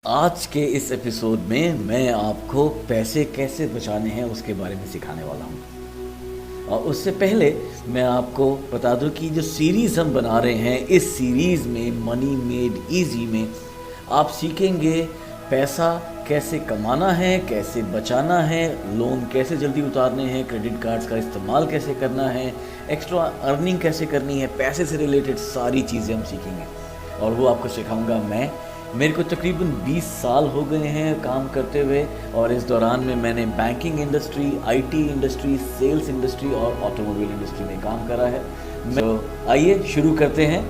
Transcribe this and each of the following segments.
आज के इस एपिसोड में मैं आपको पैसे कैसे बचाने हैं उसके बारे में सिखाने वाला हूँ। और उससे पहले मैं आपको बता दूं कि जो सीरीज़ हम बना रहे हैं, इस सीरीज़ में मनी मेड इजी में आप सीखेंगे पैसा कैसे कमाना है, कैसे बचाना है, लोन कैसे जल्दी उतारने हैं, क्रेडिट कार्ड्स का इस्तेमाल कैसे करना है, एक्स्ट्रा अर्निंग कैसे करनी है, पैसे से रिलेटेड सारी चीज़ें हम सीखेंगे और वो आपको सिखाऊंगा मैं। मेरे को तकरीबन 20 साल हो गए हैं काम करते हुए और इस दौरान में मैंने banking industry, IT industry, sales industry और ऑटोमोबाइल इंडस्ट्री में काम करा है। तो आइए शुरू करते हैं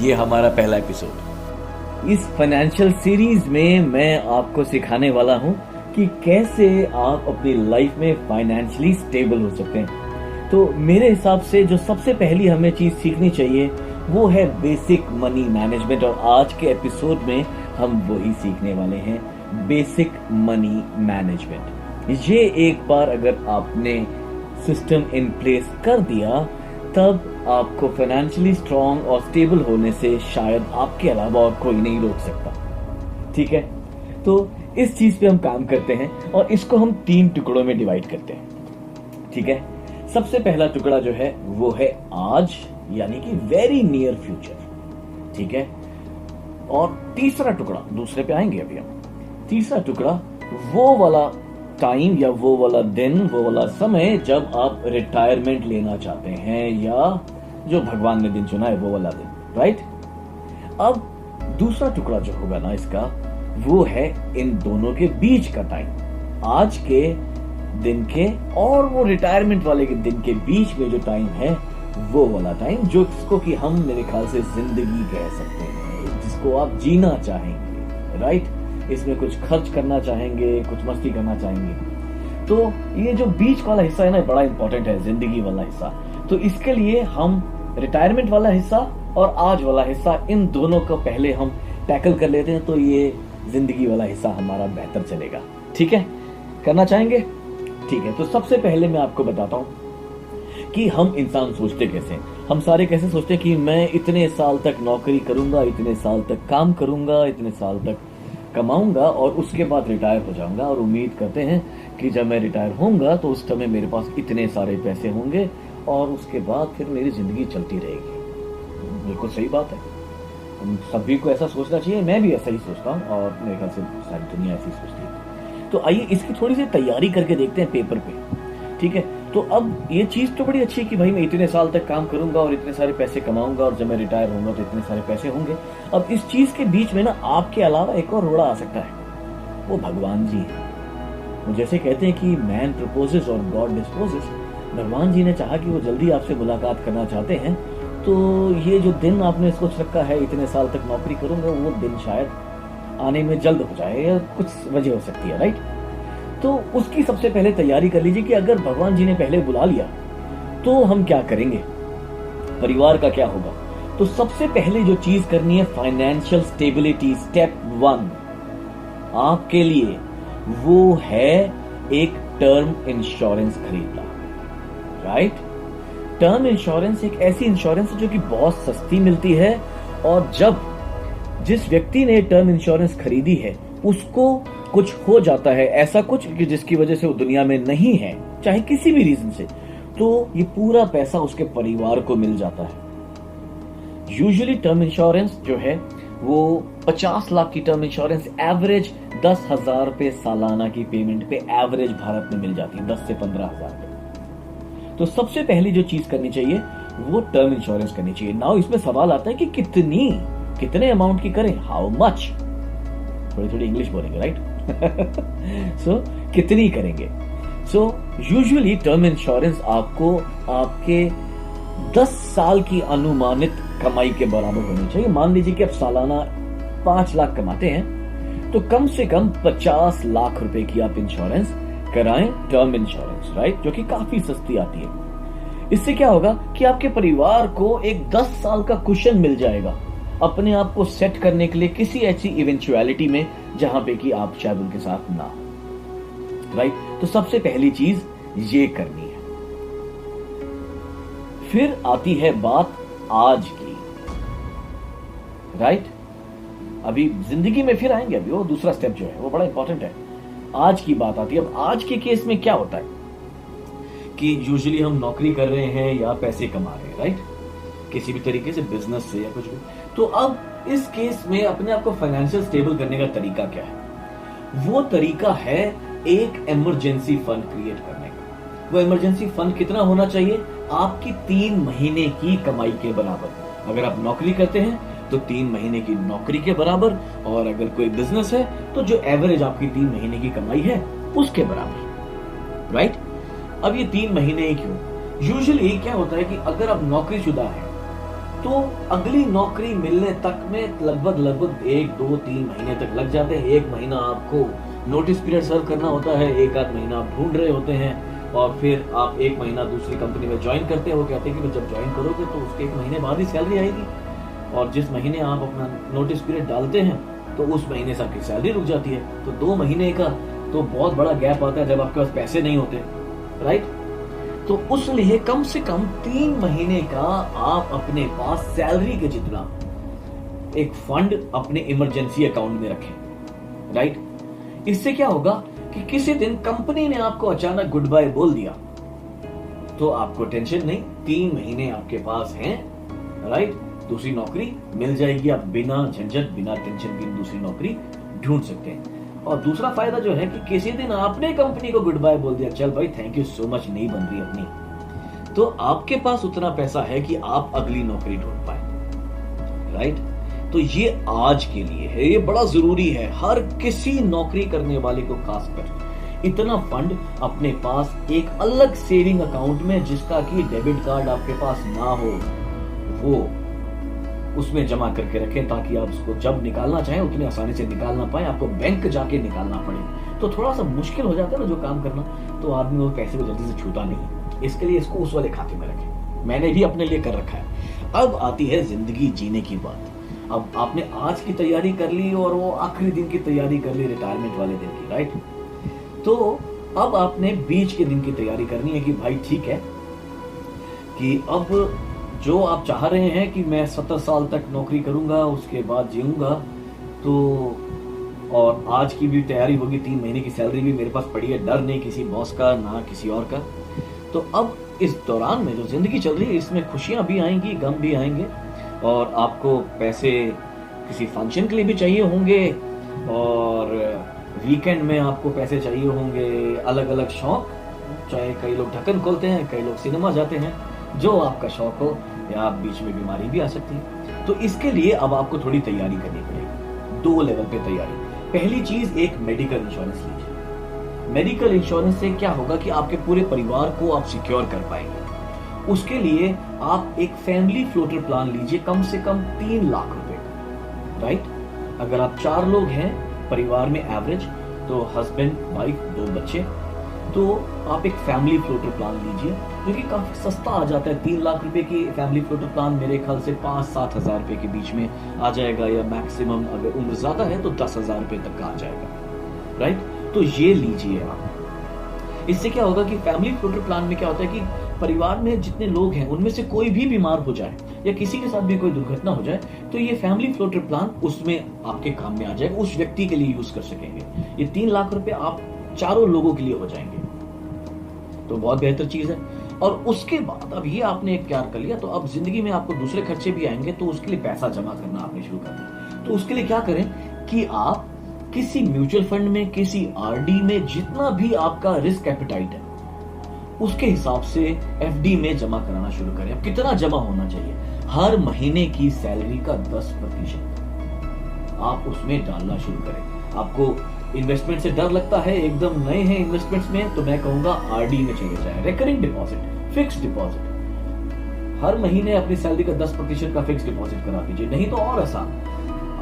ये हमारा पहला एपिसोड। इस फाइनेंशियल सीरीज में मैं आपको सिखाने वाला हूं कि कैसे आप अपनी लाइफ में फाइनेंशियली स्टेबल हो सकते हैं। तो मेरे हिसाब से जो सबसे पहली हमें चीज सीखनी चाहिए वो है बेसिक मनी मैनेजमेंट, और आज के एपिसोड में हम वही सीखने वाले हैं, बेसिक मनी मैनेजमेंट। ये एक बार अगर आपने सिस्टम इन प्लेस कर दिया तब आपको फाइनेंशियली स्ट्रांग और स्टेबल होने से शायद आपके अलावा और कोई नहीं रोक सकता। ठीक है, तो इस चीज पे हम काम करते हैं और इसको हम 3 टुकड़ों में डिवाइड करते हैं। ठीक है, सबसे पहला टुकड़ा जो है वो है आज, यानी कि वेरी नियर फ्यूचर। ठीक है, और तीसरा टुकड़ा, दूसरे पे आएंगे अभी हम। तीसरा टुकड़ा वो वाला टाइम या वो वाला दिन, वो वाला समय जब आप रिटायरमेंट लेना चाहते हैं या जो भगवान ने दिन चुना है वो वाला दिन, राइट। अब दूसरा टुकड़ा जो होगा ना इसका, वो है इन दोनों के बीच का टाइम, आज के दिन के और वो रिटायरमेंट वाले के दिन के बीच में जो टाइम है वो वाला टाइम, जो इसको कि हम मेरे ख्याल से जिंदगी कह सकते हैं, जिसको आप जीना चाहेंगे, राइट। इसमें कुछ खर्च करना चाहेंगे, कुछ मस्ती करना चाहेंगे। तो ये जो बीच वाला हिस्सा है ना, बड़ा इंपॉर्टेंट है, जिंदगी वाला हिस्सा। तो इसके लिए हम रिटायरमेंट वाला हिस्सा और आज वाला हिस्सा, इन दोनों को पहले हम टैकल कर लेते हैं, तो ये जिंदगी वाला हिस्सा हमारा बेहतर चलेगा। ठीक है, करना चाहेंगे? ठीक है, तो सबसे पहले मैं आपको बताता हूं कि हम इंसान सोचते कैसे हैं। हम सारे कैसे सोचते हैं कि मैं इतने साल तक नौकरी करूंगा, इतने साल तक काम करूंगा, इतने साल तक कमाऊंगा और उसके बाद रिटायर हो जाऊंगा, और उम्मीद करते हैं कि जब मैं रिटायर होऊंगा तो उस समय मेरे पास इतने सारे पैसे होंगे और उसके बाद फिर मेरी जिंदगी चलती रहेगी। बिल्कुल सही बात है, हम सभी को ऐसा सोचना चाहिए, मैं भी ऐसा ही सोचता हूँ और मेरे ख्याल से सारी दुनिया ऐसी सोचती है। तो आइए इसकी थोड़ी सी तैयारी करके देखते हैं पेपर पे। ठीक है, तो अब ये चीज तो बड़ी अच्छी है कि भाई मैं इतने साल तक काम करूंगा और इतने सारे पैसे कमाऊंगा और जब मैं रिटायर होऊंगा तो इतने सारे पैसे होंगे। अब इस चीज के बीच में ना आपके अलावा एक और रोड़ा आ सकता है, वो भगवान जी है। वो जैसे कहते हैं कि मैन प्रपोजेस और गॉड डिस्पोजेस। भगवान जी ने चाहा कि वो जल्दी आपसे मुलाकात करना चाहते हैं, तो ये जो दिन आपने सोच रखा है इतने साल तक नौकरी करूंगा, वो दिन शायद आने में जल्द हो जाए या कुछ वजह हो सकती है, राइट। तो उसकी सबसे पहले तैयारी कर लीजिए कि अगर भगवान जी ने पहले बुला लिया तो हम क्या करेंगे, परिवार का क्या होगा। तो सबसे पहले जो चीज करनी है, फाइनेंशियल स्टेबिलिटी, स्टेप 1 आपके लिए वो है एक टर्म इंश्योरेंस खरीदना, राइट। टर्म इंश्योरेंस एक ऐसी इंश्योरेंस है जो कि बहुत सस्ती मिलती है, और जब जिस व्यक्ति ने टर्म इंश्योरेंस खरीदी है उसको कुछ हो जाता है, ऐसा कुछ कि जिसकी वजह से वो दुनिया में नहीं है, चाहे किसी भी रीजन से, तो ये पूरा पैसा उसके परिवार को मिल जाता है। यूजुअली टर्म इंश्योरेंस जो है वो 50 लाख की टर्म इंश्योरेंस एवरेज 10,000 रुपए सालाना की पेमेंट पे एवरेज भारत में मिल जाती है, 10 से 15,000 रुपए। तो सबसे पहली जो चीज करनी चाहिए वो टर्म इंश्योरेंस करनी चाहिए। नाउ इसमें सवाल आता है कि कितने अमाउंट की करें, हाउ मच, थोड़ी इंग्लिश बोलेंगे, राइट। सो कितनी करेंगे। सो यूजुअली टर्म इंश्योरेंस आपको आपके 10 साल की अनुमानित कमाई के बराबर होनी चाहिए। मान लीजिए कि आप सालाना 5 लाख कमाते हैं तो कम से कम 50 लाख रुपए की आप इंश्योरेंस कराएं, टर्म इंश्योरेंस, राइट, जो कि काफी सस्ती आती है। इससे क्या होगा कि आपके परिवार को एक 10 साल का कुशन मिल जाएगा अपने आप को सेट करने के लिए किसी ऐसी इवेंचुअलिटी में जहां पे कि आप शायद उनके साथ ना, राइट। तो सबसे पहली चीज ये करनी है। फिर आती है बात आज की, राइट। अभी जिंदगी में फिर आएंगे, अभी वो दूसरा स्टेप जो है वो बड़ा इंपॉर्टेंट है। आज की बात आती है। अब आज के केस में क्या होता है कि यूजुअली हम नौकरी कर रहे हैं या पैसे कमा रहे हैं, राइट, किसी भी तरीके से बिजनेस से या कुछ भी। तो अब इस केस में अपने आप को फाइनेंशियल स्टेबल करने का तरीका क्या है? वो तरीका है एक इमरजेंसी फंड क्रिएट करने का। वो इमरजेंसी फंड कितना होना चाहिए? आपकी 3 महीने की कमाई के बराबर। अगर आप नौकरी करते हैं तो 3 महीने की नौकरी के बराबर, और अगर कोई बिजनेस है तो जो एवरेज आपकी 3 महीने की कमाई है उसके बराबर, राइट। अब ये 3 महीने ही क्यों? यूजुअली क्या होता है कि अगर आप नौकरीशुदा है तो अगली नौकरी मिलने तक में लगभग 1, 2, 3 महीने तक लग जाते हैं। 1 महीना आपको नोटिस पीरियड सर्व करना होता है, 1 आध महीना आप ढूंढ रहे होते हैं, और फिर आप 1 महीना दूसरी कंपनी में ज्वाइन करते हैं। वो कहते हैं कि जब ज्वाइन करोगे तो उसके 1 महीने बाद ही सैलरी आएगी, और जिस महीने आप अपना नोटिस पीरियड डालते हैं तो उस महीने से आपकी सैलरी रुक जाती है। तो 2 महीने का तो बहुत बड़ा गैप आता है जब आपके पास पैसे नहीं होते, राइट। तो उसलिए कम से कम 3 महीने का आप अपने पास सैलरी के जितना एक फंड अपने इमरजेंसी अकाउंट में रखें, राइट। इससे क्या होगा कि किसी दिन कंपनी ने आपको अचानक गुड बाय बोल दिया तो आपको टेंशन नहीं, 3 महीने आपके पास हैं, राइट। दूसरी नौकरी मिल जाएगी, आप बिना झंझट बिना टेंशन की दूसरी नौकरी ढूंढ सकते हैं। और दूसरा फायदा जो है कि किसी दिन आपने कंपनी को गुड बाय बोल दिया, चल भाई थैंक यू सो मच, नहीं बन रही अपनी, तो आपके पास उतना पैसा है कि आप अगली नौकरी ढूंढ पाए, राइट। तो ये आज के लिए है, ये बड़ा जरूरी है हर किसी नौकरी करने वाले को, खासकर इतना फंड अपने पास एक अलग सेविंग अकाउंट में, जिसका कि डेबिट कार्ड आपके पास ना हो, वो उसमें जमा करके रखें, ताकि आप उसको जब निकालना चाहें उतनी आसानी से निकाल ना पाए, आपको बैंक जाके निकालना पड़े। तो थोड़ा सा मुश्किल हो जाता है ना जो काम करना, तो आदमी वो पैसे को जल्दी से छूता नहीं। इसके लिए इसको उस वाले खाते में रखें। मैंने भी अपने लिए कर रखा है। अब आती है जिंदगी जीने की बात। अब आपने आज की तैयारी कर ली और वो आखिरी दिन की तैयारी कर ली, रिटायरमेंट वाले दिन की, राइट। तो अब आपने बीच के दिन की तैयारी करनी है कि भाई ठीक है कि अब जो आप चाह रहे हैं कि मैं 70 साल तक नौकरी करूंगा, उसके बाद जीऊंगा, तो और आज की भी तैयारी होगी, 3 महीने की सैलरी भी मेरे पास पड़ी है, डर नहीं किसी बॉस का ना किसी और का। तो अब इस दौरान में जो जिंदगी चल रही है इसमें खुशियां भी आएंगी, गम भी आएंगे, और आपको पैसे किसी फंक्शन के लिए भी चाहिए होंगे, और वीकेंड में आपको पैसे चाहिए होंगे, अलग अलग शौक, चाहे कई लोग ढक्कन खोलते हैं, कई लोग सिनेमा जाते हैं, जो आपका शौक हो, या आप बीच में बीमारी भी आ सकती है। तो इसके लिए अब आपको थोड़ी तैयारी करनी पड़ेगी, 2 लेवल पे तैयारी। पहली चीज, एक मेडिकल इंश्योरेंस लीजिए। मेडिकल इंश्योरेंस से क्या होगा कि आपके पूरे परिवार को आप सिक्योर कर पाएंगे। उसके लिए आप एक फैमिली फ्लोटर प्लान लीजिए, कम से कम 3 लाख रुपए का, राइट। अगर आप 4 लोग हैं परिवार में एवरेज, तो हस्बैंड, वाइफ, 2 बच्चे, तो आप एक फैमिली फ्लोटर प्लान लीजिए जो कि काफी सस्ता आ जाता है। 3 लाख रुपए की फैमिली फ्लोटर प्लान मेरे ख्याल से 5-7 हजार रुपए के बीच में आ जाएगा, या मैक्सिमम अगर उम्र ज्यादा है तो 10,000 रुपए तक का आ जाएगा, राइट। तो ये लीजिए आप। इससे क्या होगा कि फैमिली फ्लोटर प्लान में क्या होता है कि परिवार में जितने लोग हैं उनमें से कोई भी बीमार हो जाए या किसी के साथ भी कोई दुर्घटना हो जाए, तो ये फैमिली फ्लोटर प्लान उसमें आपके काम में आ जाएगा, उस व्यक्ति के लिए यूज कर सकेंगे। ये 3 लाख रुपए आप 4 लोगों के लिए हो जाएंगे, तो बहुत बेहतर चीज है। और उसके बाद अब ये आपने एक प्यार कर लिया, तो अब जिंदगी में आपको दूसरे खर्चे भी आएंगे, तो उसके लिए पैसा जमा करना आपने शुरू कर दिया। तो उसके लिए क्या करें कि आप किसी म्यूचुअल फंड में, किसी आरडी में, जितना भी आपका रिस्क एपेटाइट है उसके हिसाब से एफडी में जमा कराना शुरू करें। अब कितना जमा होना चाहिए? हर महीने की सैलरी का 10% आप उसमें डालना शुरू करें। आपको इन्वेस्टमेंट से डर लगता है, एकदम नए हैं इन्वेस्टमेंट्स में, तो मैं कहूंगा आरडी में चले जाए, रिकरिंग डिपॉजिट, फिक्स डिपॉजिट। हर महीने अपनी सैलरी का 10% का फिक्स डिपॉजिट करा दीजिए। नहीं तो और आसान,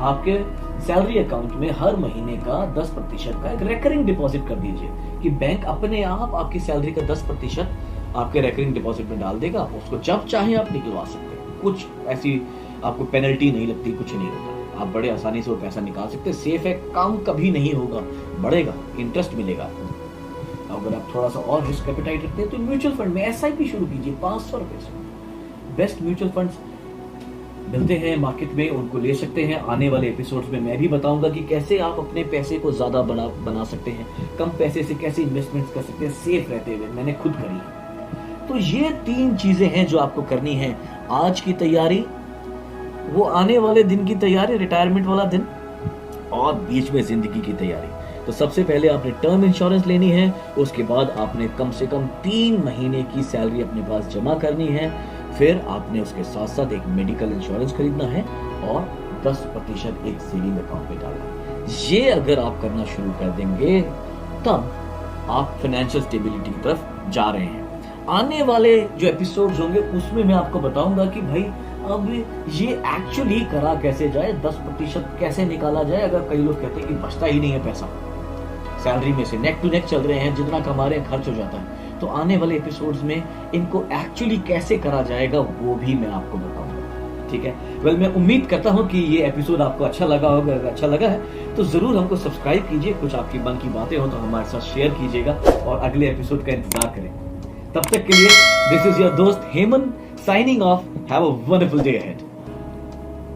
आपके सैलरी अकाउंट में हर महीने का 10% का एक रिकरिंग डिपॉजिट कर दीजिए कि बैंक अपने आप आपकी सैलरी का 10% आपके रिकरिंग डिपॉजिट में डाल देगा। उसको जब चाहे आप निकलवा सकते हैं, कुछ ऐसी आपको पेनल्टी नहीं लगती, कुछ नहीं होता, आप बड़े आसानी से वो पैसा निकाल सकते हैं। सेफ है, काम कभी नहीं होगा, बढ़ेगा, इंटरेस्ट मिलेगा आपको। अगर आप थोड़ा सा और रिस्क एपेटाइट रखते हैं तो म्यूचुअल फंड में एसआईपी शुरू कीजिए 500 रुपए से। बेस्ट म्यूचुअल फंड्स मिलते हैं मार्केट में, उनको ले सकते हैं। आने वाले एपिसोड्स में मैं भी बताऊंगा कि कैसे आप अपने पैसे को ज्यादा बना सकते हैं, कम पैसे से कैसे इन्वेस्टमेंट्स कर सकते हैं सेफ रहते हुए। मैंने खुद करी है। तो ये 3 चीजें हैं जो आपको करनी है। आज की तैयारी, वो आने वाले दिन की तैयारी, रिटायरमेंट वाला दिन, और बीच में जिंदगी की तैयारी। तो सबसे पहले आपने टर्म इंश्योरेंस लेनी है, उसके बाद आपने कम से कम 3 महीने की सैलरी अपने पास जमा करनी है, फिर आपने उसके साथ साथ एक मेडिकल इंश्योरेंस खरीदना है और 10% एक सेविंग अकाउंट में डालना है। ये अगर आप करना शुरू कर देंगे तब आप फाइनेंशियल स्टेबिलिटी की तरफ जा रहे हैं। आने वाले जो एपिसोड्स होंगे उसमें मैं आपको बताऊंगा कि भाई अब ये एक्चुअली करा कैसे जाए, 10% कैसे निकाला जाए। अगर कई लोग कहते हैं कि बचता ही नहीं है पैसा, सैलरी में से नेक टू नेक चल रहे हैं, जितना कमा रहे हैं खर्च हो जाता है, तो आने वाले एपिसोड्स में इनको एक्चुअली कैसे करा जाएगा वो भी मैं आपको बताऊंगा। ठीक है, वेल मैं उम्मीद करता हूं कि ये एपिसोड आपको अच्छा लगा होगा। अगर अच्छा लगा है तो जरूर हमको सब्सक्राइब कीजिए, कुछ आपकी मन की बातें हो तो हमारे साथ शेयर कीजिएगा और अगले एपिसोड का इंतजार करें। तब तक के लिए दिस इज योर दोस्त Hemant signing off. Have a wonderful day ahead.